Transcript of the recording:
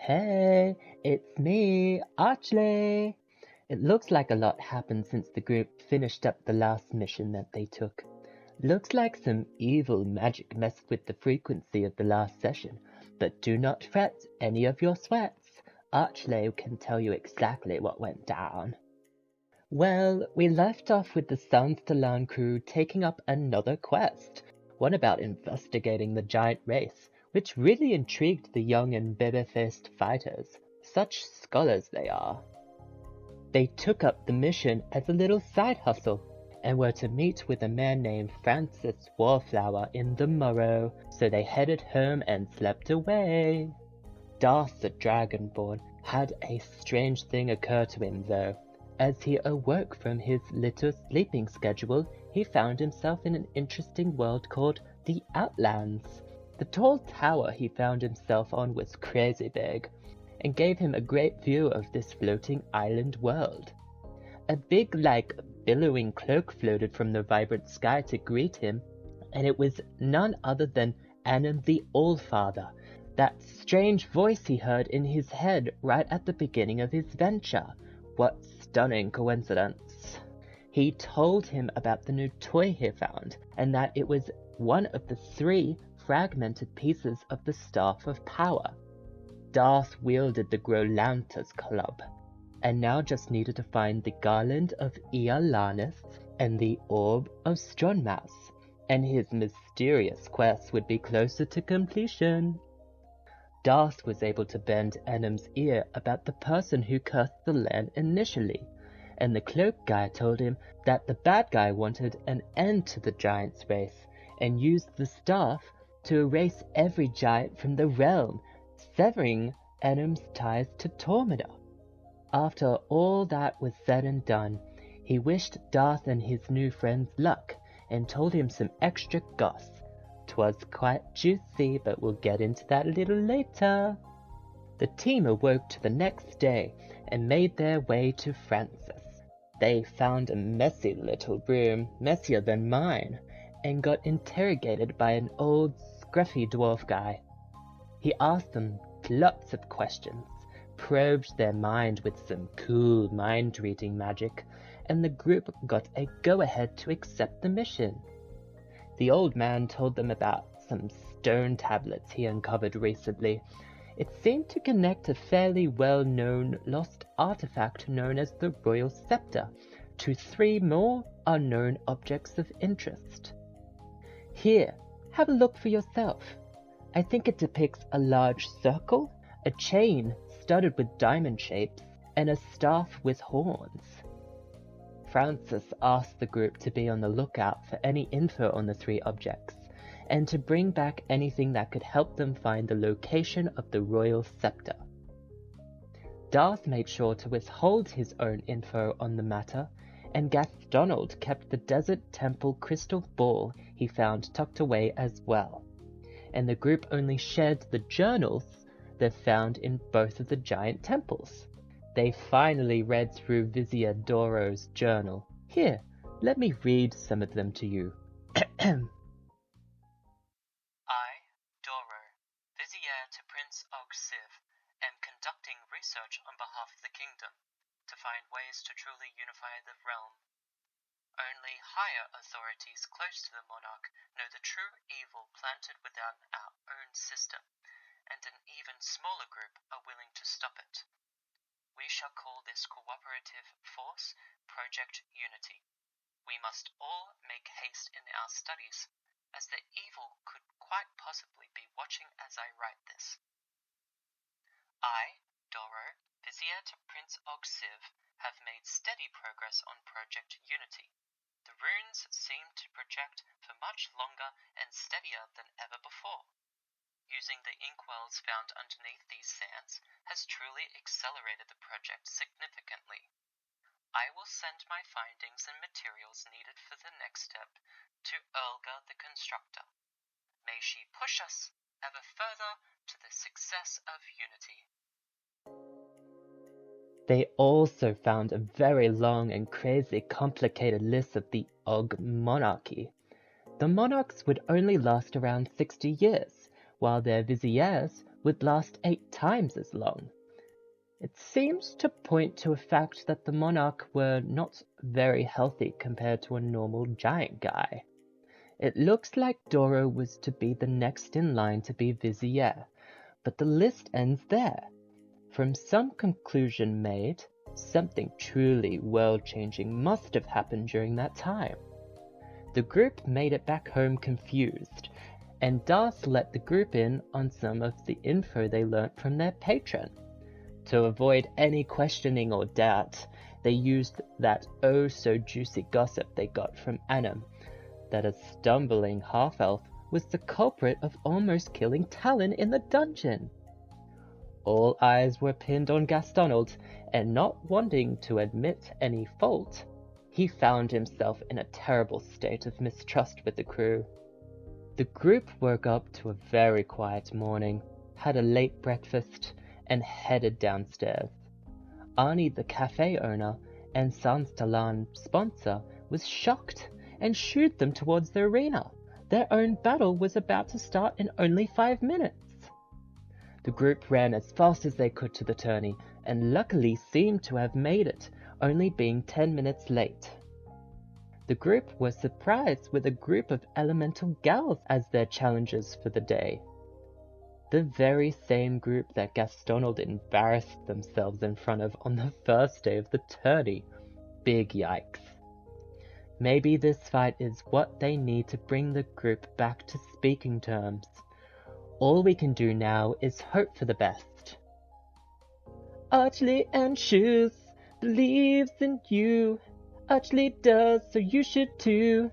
Hey, it's me, Archly. It looks like a lot happened since the group finished up the last mission that they took. Looks like some evil magic messed with the frequency of the last session, but do not fret any of your sweats. Archly can tell you exactly what went down. Well, we left off with the Sanstellan crew taking up another quest, one about investigating the giant race, which really intrigued the young and baby-faced fighters. Such scholars they are. They took up the mission as a little side hustle, and were to meet with a man named Francis Wallflower in the morrow, so they headed home and slept away. Darth the Dragonborn had a strange thing occur to him though. As he awoke from his little sleeping schedule, he found himself in an interesting world called the Outlands. The tall tower he found himself on was crazy big, and gave him a great view of this floating island world. A big, billowing cloak floated from the vibrant sky to greet him, and it was none other than Anon the Allfather, that strange voice he heard in his head right at the beginning of his venture. What stunning coincidence. He told him about the new toy he found, and that it was one of the 3 fragmented pieces of the Staff of Power. Darth wielded the Grolanta's club, and now just needed to find the Garland of Ialanus and the Orb of Stronmaus, and his mysterious quest would be closer to completion. Darth was able to bend Enum's ear about the person who cursed the land initially, and the cloak guy told him that the bad guy wanted an end to the giant's race, and used the staff to erase every giant from the realm, severing Enum's ties to Tormena. After all that was said and done, he wished Darth and his new friends luck, and told him some extra goss. 'Twas quite juicy, but we'll get into that a little later. The team awoke to the next day, and made their way to Francis. They found a messy little room, messier than mine, and got interrogated by an old, scruffy dwarf guy. He asked them lots of questions, probed their mind with some cool mind-reading magic, and the group got a go-ahead to accept the mission. The old man told them about some stone tablets he uncovered recently. It seemed to connect a fairly well-known lost artifact known as the Royal Scepter to 3 more unknown objects of interest. Here, have a look for yourself. I think it depicts a large circle, a chain studded with diamond shapes, and a staff with horns. Francis asked the group to be on the lookout for any info on the 3 objects, and to bring back anything that could help them find the location of the Royal Scepter. Darth made sure to withhold his own info on the matter, and Gastonald kept the Desert Temple crystal ball he found tucked away as well, and the group only shared the journals they found in both of the giant temples. They finally read through Vizier Doro's journal. Here, let me read some of them to you. I, Doro, Vizier to Prince Og-Siv, am conducting research on behalf of the kingdom to find ways to truly unify the realm. Only higher authorities close to the monarch know the true evil planted within our own system, and an even smaller group are willing to stop it. We shall call this cooperative force Project Unity. We must all make haste in our studies, as the evil could quite possibly be watching as I write this. I, Doro, Vizier to Prince Og-Siv, have made steady progress on Project Unity. The runes seem to project for much longer and steadier than ever before. Using the inkwells found underneath these sands has truly accelerated the project significantly. I will send my findings and materials needed for the next step to Olga the Constructor. May she push us ever further to the success of Unity. They also found a very long and crazy complicated list of the Og monarchy. The monarchs would only last around 60 years, while their viziers would last 8 times as long. It seems to point to a fact that the monarch were not very healthy compared to a normal giant guy. It looks like Doro was to be the next in line to be vizier, but the list ends there. From some conclusion made, something truly world-changing must have happened during that time. The group made it back home confused, and Das let the group in on some of the info they learnt from their patron. To avoid any questioning or doubt, they used that oh-so-juicy gossip they got from Annam, that a stumbling half-elf was the culprit of almost killing Talon in the dungeon. All eyes were pinned on Gastonald, and not wanting to admit any fault, he found himself in a terrible state of mistrust with the crew. The group woke up to a very quiet morning, had a late breakfast, and headed downstairs. Arnie, the cafe owner and Sans Talon sponsor, was shocked and shooed them towards the arena. Their own battle was about to start in only 5 minutes. The group ran as fast as they could to the tourney, and luckily seemed to have made it, only being 10 minutes late. The group was surprised with a group of elemental gals as their challengers for the day. The very same group that Gastonald embarrassed themselves in front of on the first day of the tourney. Big yikes. Maybe this fight is what they need to bring the group back to speaking terms. All we can do now is hope for the best. Archly Andshoes believes in you. Archly does, so you should too.